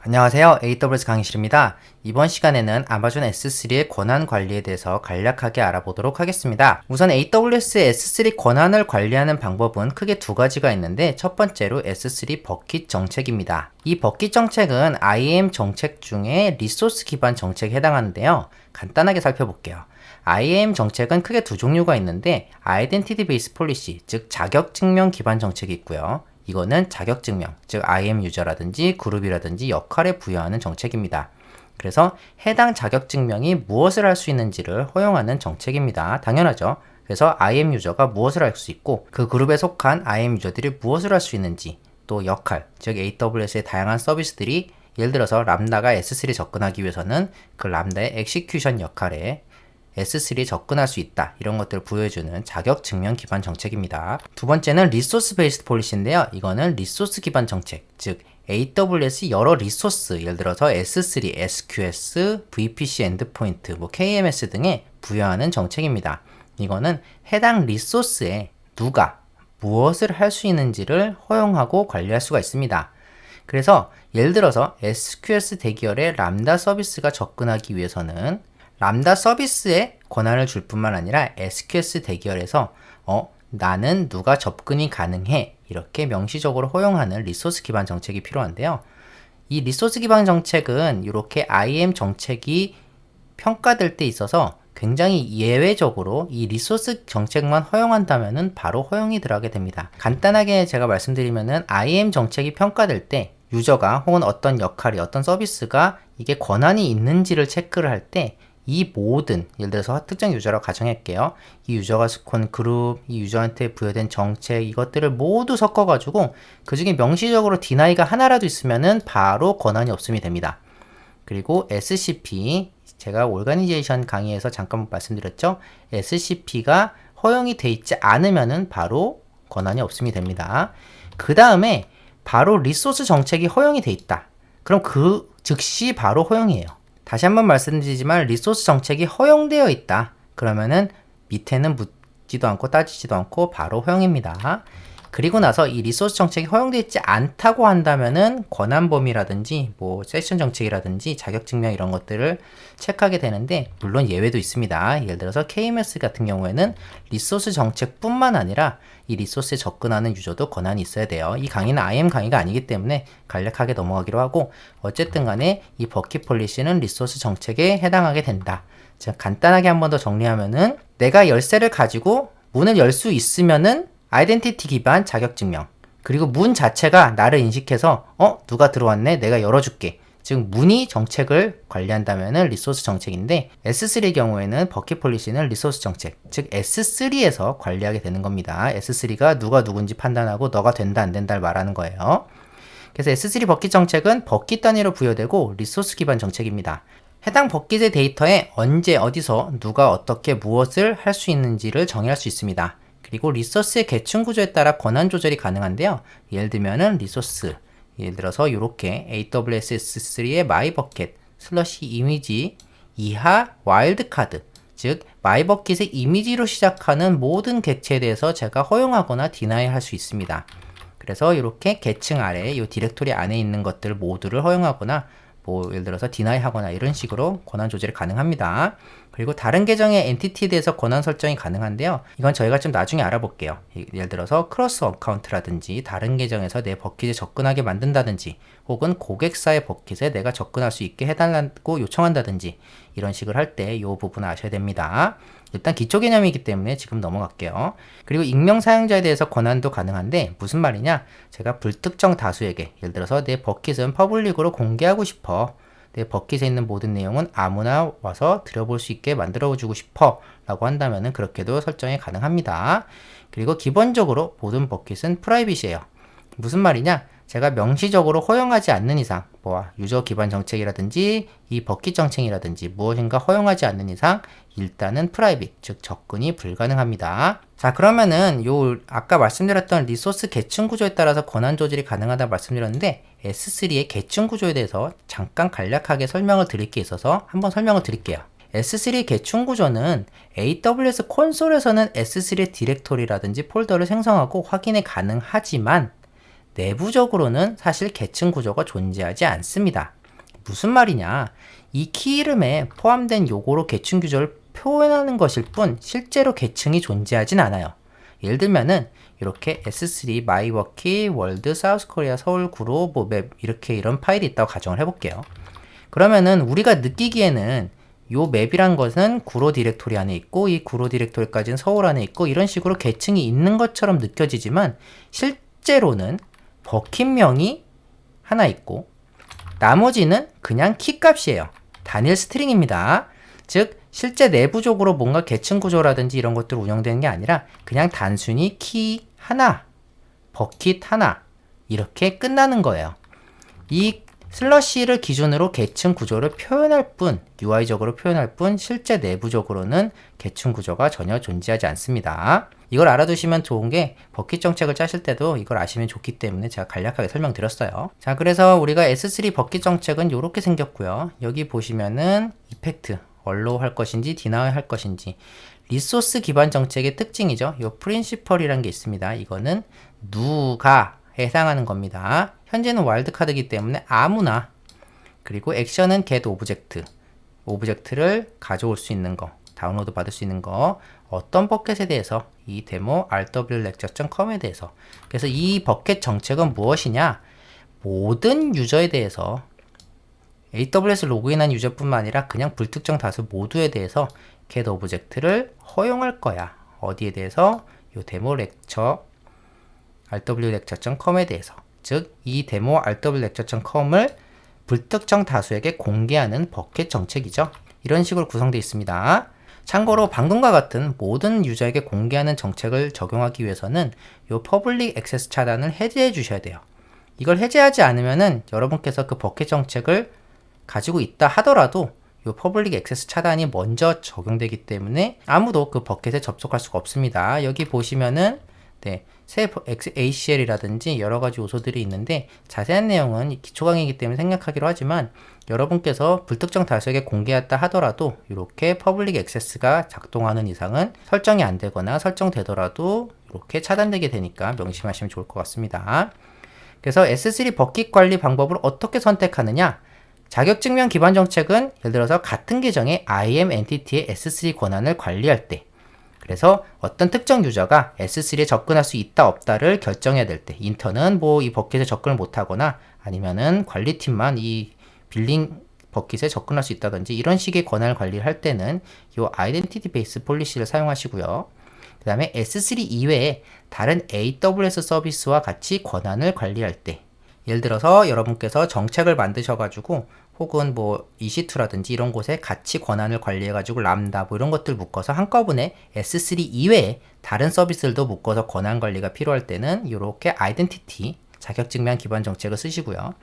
안녕하세요. AWS 강의실입니다. 이번 시간에는 아마존 S3의 권한 관리에 대해서 간략하게 알아보도록 하겠습니다. 우선 AWS S3 권한을 관리하는 방법은 크게 두 가지가 있는데 첫 번째로 S3 버킷 정책입니다. 이 버킷 정책은 IAM 정책 중에 리소스 기반 정책에 해당하는데요. 간단하게 살펴볼게요. IAM 정책은 크게 두 종류가 있는데 Identity Based Policy, 즉 자격증명 기반 정책이 있고요. 이거는 자격증명, 즉 IAM 유저라든지 그룹이라든지 역할에 부여하는 정책입니다. 그래서 해당 자격증명이 무엇을 할 수 있는지를 허용하는 정책입니다. 당연하죠. 그래서 IAM 유저가 무엇을 할 수 있고 그 그룹에 속한 IAM 유저들이 무엇을 할 수 있는지, 또 역할, 즉 AWS의 다양한 서비스들이 예를 들어서 람다가 S3에 접근하기 위해서는 그 람다의 엑시큐션 역할에 S3에 접근할 수 있다. 이런 것들을 부여해주는 자격 증명 기반 정책입니다. 두 번째는 리소스 베이스드 폴리시인데요. 이거는 리소스 기반 정책, 즉 AWS 여러 리소스, 예를 들어서 S3, SQS, VPC 엔드포인트, KMS 등에 부여하는 정책입니다. 이거는 해당 리소스에 누가 무엇을 할 수 있는지를 허용하고 관리할 수가 있습니다. 그래서 예를 들어서 SQS 대기열에 람다 서비스가 접근하기 위해서는 람다 서비스에 권한을 줄 뿐만 아니라 SQS 대기열에서 나는 누가 접근이 가능해 이렇게 명시적으로 허용하는 리소스 기반 정책이 필요한데요. 이 리소스 기반 정책은 이렇게 IAM 정책이 평가될 때 있어서 굉장히 예외적으로 이 리소스 정책만 허용한다면은 바로 허용이 들어가게 됩니다. 간단하게 제가 말씀드리면은 IAM 정책이 평가될 때 유저가 혹은 어떤 역할이 어떤 서비스가 이게 권한이 있는지를 체크를 할 때 이 모든, 예를 들어서 특정 유저라고 가정할게요. 이 유저가 스콘 그룹, 이 유저한테 부여된 정책, 이것들을 모두 섞어가지고 그 중에 명시적으로 디나이가 하나라도 있으면은 바로 권한이 없음이 됩니다. 그리고 SCP, 제가 오르가니제이션 강의에서 잠깐 말씀드렸죠. SCP가 허용이 돼 있지 않으면은 바로 권한이 없음이 됩니다. 그 다음에 바로 리소스 정책이 허용이 돼 있다. 그럼 그 즉시 바로 허용이에요. 다시 한번 말씀드리지만 리소스 정책이 허용되어 있다. 그러면은 밑에는 묻지도 않고 따지지도 않고 바로 허용입니다. 그리고 나서 이 리소스 정책이 허용되어 있지 않다고 한다면은 권한 범위라든지 세션 정책이라든지 자격증명 이런 것들을 체크하게 되는데 물론 예외도 있습니다. 예를 들어서 KMS 같은 경우에는 리소스 정책뿐만 아니라 이 리소스에 접근하는 유저도 권한이 있어야 돼요. 이 강의는 IAM 강의가 아니기 때문에 간략하게 넘어가기로 하고 어쨌든 간에 이 버킷 폴리시는 리소스 정책에 해당하게 된다. 자, 간단하게 한 번 더 정리하면은 내가 열쇠를 가지고 문을 열 수 있으면은 아이덴티티 기반 자격증명, 그리고 문 자체가 나를 인식해서 누가 들어왔네, 내가 열어줄게, 즉 문의 정책을 관리한다면 리소스 정책인데 S3의 경우에는 버킷 폴리시는 리소스 정책, 즉 S3에서 관리하게 되는 겁니다. S3가 누가 누군지 판단하고 너가 된다 안 된다를 말하는 거예요. 그래서 S3 버킷 정책은 버킷 단위로 부여되고 리소스 기반 정책입니다. 해당 버킷의 데이터에 언제 어디서 누가 어떻게 무엇을 할 수 있는지를 정의할 수 있습니다. 그리고 리소스의 계층 구조에 따라 권한 조절이 가능한데요. 예를 들면은 리소스, 예를 들어서 이렇게 AWS S3의 마이버킷 슬러시 이미지 이하 와일드카드, 즉 마이버킷의 이미지로 시작하는 모든 객체에 대해서 제가 허용하거나 디나이 할 수 있습니다. 그래서 이렇게 계층 아래 이 디렉토리 안에 있는 것들 모두를 허용하거나 예를 들어서 디나이 하거나 이런 식으로 권한 조절이 가능합니다. 그리고 다른 계정의 엔티티에 대해서 권한 설정이 가능한데요. 이건 저희가 좀 나중에 알아볼게요. 예를 들어서 크로스 어카운트라든지 다른 계정에서 내 버킷에 접근하게 만든다든지 혹은 고객사의 버킷에 내가 접근할 수 있게 해달라고 요청한다든지 이런 식으로 할 때 이 부분을 아셔야 됩니다. 일단 기초 개념이기 때문에 지금 넘어갈게요. 그리고 익명 사용자에 대해서 권한도 가능한데 무슨 말이냐? 제가 불특정 다수에게, 예를 들어서 내 버킷은 퍼블릭으로 공개하고 싶어, 내 버킷에 있는 모든 내용은 아무나 와서 들여볼 수 있게 만들어주고 싶어 라고 한다면 그렇게도 설정이 가능합니다. 그리고 기본적으로 모든 버킷은 프라이빗이에요. 무슨 말이냐? 제가 명시적으로 허용하지 않는 이상, 유저 기반 정책이라든지 이 버킷 정책이라든지 무엇인가 허용하지 않는 이상 일단은 프라이빗, 즉 접근이 불가능합니다. 자, 그러면은 아까 말씀드렸던 리소스 계층 구조에 따라서 권한 조절이 가능하다고 말씀드렸는데 S3의 계층 구조에 대해서 잠깐 간략하게 설명을 드릴 게 있어서 한번 설명을 드릴게요. S3 계층 구조는 AWS 콘솔에서는 S3 디렉토리라든지 폴더를 생성하고 확인이 가능하지만 내부적으로는 사실 계층 구조가 존재하지 않습니다. 무슨 말이냐? 이 키 이름에 포함된 요거로 계층 구조를 표현하는 것일 뿐 실제로 계층이 존재하진 않아요. 예를 들면은 이렇게 S3 마이워키 월드 사우스코리아 서울 구로 뭐 맵 이렇게 이런 파일이 있다고 가정을 해볼게요. 그러면은 우리가 느끼기에는 요 맵이란 것은 구로 디렉토리 안에 있고 이 구로 디렉토리까지는 서울 안에 있고 이런 식으로 계층이 있는 것처럼 느껴지지만 실제로는 버킷명이 하나 있고 나머지는 그냥 키 값이에요. 단일 스트링입니다. 즉 실제 내부적으로 뭔가 계층 구조라든지 이런 것들 운영되는 게 아니라 그냥 단순히 키 하나, 버킷 하나 이렇게 끝나는 거예요. 이 슬러시를 기준으로 계층 구조를 표현할 뿐, UI적으로 표현할 뿐 실제 내부적으로는 계층 구조가 전혀 존재하지 않습니다. 이걸 알아두시면 좋은 게 버킷 정책을 짜실 때도 이걸 아시면 좋기 때문에 제가 간략하게 설명드렸어요. 자, 그래서 우리가 S3 버킷 정책은 이렇게 생겼고요. 여기 보시면은 이펙트, 얼로 할 것인지 디나이 할 것인지 리소스 기반 정책의 특징이죠. 이 프린시펄이라는 게 있습니다. 이거는 누가 해당하는 겁니다. 현재는 와일드카드이기 때문에 아무나, 그리고 액션은 get 오브젝트, 오브젝트를 가져올 수 있는 거, 다운로드 받을 수 있는 거, 어떤 버켓에 대해서 이 데모 rwlecture.com에 대해서. 그래서 이 버켓 정책은 무엇이냐? 모든 유저에 대해서 AWS 로그인한 유저뿐만 아니라 그냥 불특정 다수 모두에 대해서 get 오브젝트를 허용할 거야. 어디에 대해서? 이 데모 렉처 rwlecture.com에 대해서. 즉, 이 데모 rwlecture.com을 불특정 다수에게 공개하는 버켓 정책이죠. 이런 식으로 구성되어 있습니다. 참고로 방금과 같은 모든 유저에게 공개하는 정책을 적용하기 위해서는 이 퍼블릭 액세스 차단을 해제해 주셔야 돼요. 이걸 해제하지 않으면은 여러분께서 그 버켓 정책을 가지고 있다 하더라도 이 퍼블릭 액세스 차단이 먼저 적용되기 때문에 아무도 그 버켓에 접속할 수가 없습니다. 여기 보시면은 새 ACL이라든지 여러 가지 요소들이 있는데 자세한 내용은 기초 강의이기 때문에 생략하기로 하지만 여러분께서 불특정 다수에게 공개했다 하더라도 이렇게 퍼블릭 액세스가 작동하는 이상은 설정이 안 되거나 설정되더라도 이렇게 차단되게 되니까 명심하시면 좋을 것 같습니다. 그래서 S3 버킷 관리 방법을 어떻게 선택하느냐? 자격증명 기반 정책은 예를 들어서 같은 계정의 IAM 엔티티의 S3 권한을 관리할 때, 그래서 어떤 특정 유저가 S3에 접근할 수 있다 없다를 결정해야 될 때, 인턴은 뭐 이 버킷에 접근을 못하거나 아니면은 관리팀만 이 빌링 버킷에 접근할 수 있다든지 이런 식의 권한을 관리할 때는 이 아이덴티티 베이스 폴리시를 사용하시고요. 그 다음에 S3 이외에 다른 AWS 서비스와 같이 권한을 관리할 때, 예를 들어서 여러분께서 정책을 만드셔가지고 혹은 뭐 EC2라든지 이런 곳에 같이 권한을 관리해가지고 람다 뭐 이런 것들 묶어서 한꺼번에 S3 이외에 다른 서비스들도 묶어서 권한 관리가 필요할 때는 이렇게 아이덴티티 자격증명 기반 정책을 쓰시고요.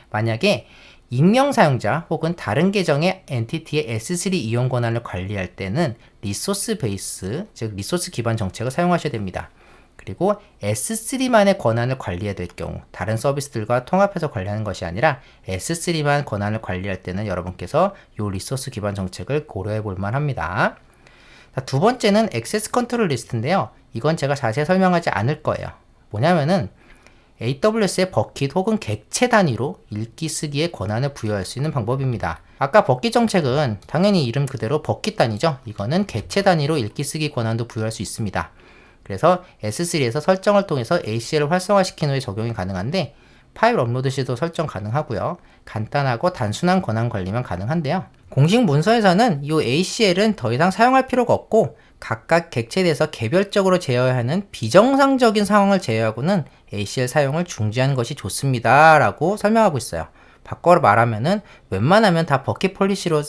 만약에 익명 사용자 혹은 다른 계정의 엔티티의 S3 이용 권한을 관리할 때는 리소스 베이스, 즉 리소스 기반 정책을 사용하셔야 됩니다. 그리고 S3만의 권한을 관리해야 될 경우, 다른 서비스들과 통합해서 관리하는 것이 아니라 S3만 권한을 관리할 때는 여러분께서 이 리소스 기반 정책을 고려해 볼 만합니다. 두 번째는 액세스 컨트롤 리스트인데요. 이건 제가 자세히 설명하지 않을 거예요. 뭐냐면은 AWS의 버킷 혹은 객체 단위로 읽기 쓰기의 권한을 부여할 수 있는 방법입니다. 아까 버킷 정책은 당연히 이름 그대로 버킷 단위죠. 이거는 객체 단위로 읽기 쓰기 권한도 부여할 수 있습니다. 그래서 S3에서 설정을 통해서 ACL을 활성화시킨 후에 적용이 가능한데 파일 업로드 시도 설정 가능하고요. 간단하고 단순한 권한 관리만 가능한데요. 공식 문서에서는 이 ACL은 더 이상 사용할 필요가 없고 각각 객체에 대해서 개별적으로 제어해야 하는 비정상적인 상황을 제외하고는 ACL 사용을 중지하는 것이 좋습니다 라고 설명하고 있어요. 바꿔 말하면은 웬만하면 다 버킷 폴리시로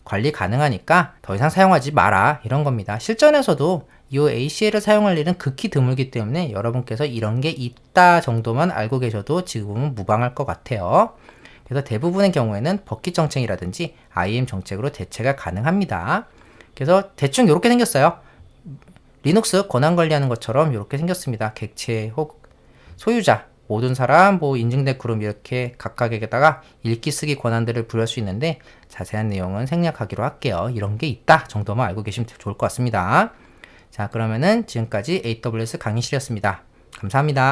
관리 가능하니까 더 이상 사용하지 마라 이런 겁니다. 실전에서도 이 ACL을 사용할 일은 극히 드물기 때문에 여러분께서 이런 게 있다 정도만 알고 계셔도 지금은 무방할 것 같아요. 그래서 대부분의 경우에는 버킷 정책이라든지 IAM 정책으로 대체가 가능합니다. 그래서 대충 이렇게 생겼어요. 리눅스 권한 관리하는 것처럼 이렇게 생겼습니다. 객체 혹 소유자, 모든 사람, 뭐 인증된 그룹 이렇게 각각에다가 읽기 쓰기 권한들을 부여할 수 있는데 자세한 내용은 생략하기로 할게요. 이런 게 있다 정도만 알고 계시면 좋을 것 같습니다. 자, 그러면은 지금까지 AWS 강의실이었습니다. 감사합니다.